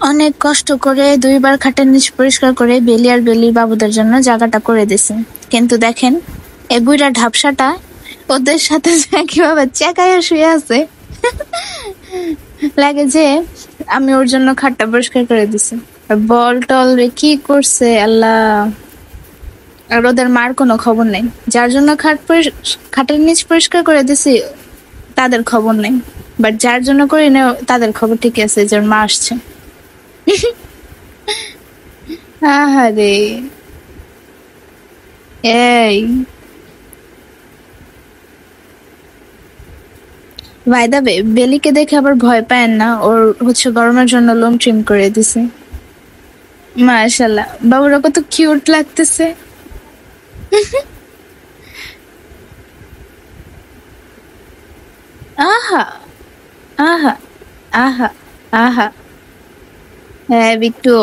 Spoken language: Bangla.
অনেক কষ্ট করে ২ বার খাটের নিচ পরিষ্কার করে বেলি আর বেলির বাবুদের জন্য জায়গাটা করে দিছি। কিন্তু দেখেন, এই বুইড়া ঢাপসাটা ওদের সাথে যে কিভাবে চেকাইয়া শুয়ে আছে, লাগে যে আমি ওর জন্য খাটটা পরিষ্কার করে দিছি। আর বল-টল রে কি করছে আল্লাহ! আর ওদের মার কোনো খবর নেই। যার জন্য খাটের নিচ পরিষ্কার করে দিছি, তাদের খবর নেই। বাট যার জন্য করি না, তাদের খবর ঠিকই আছে যে ওর মা আসছে। আহারে! এই বাই দ্য ওয়ে, বেলিকে দেখে আবার ভয় পায়েন না। ওর হচ্ছে গরমের জন্য লোম ট্রিম করে দিছি। মাশাআল্লাহ, বাবুরা কত কিউট লাগতেছে। আহা! আহা! আহা! আহা! হ্যাঁ, বিট্টু।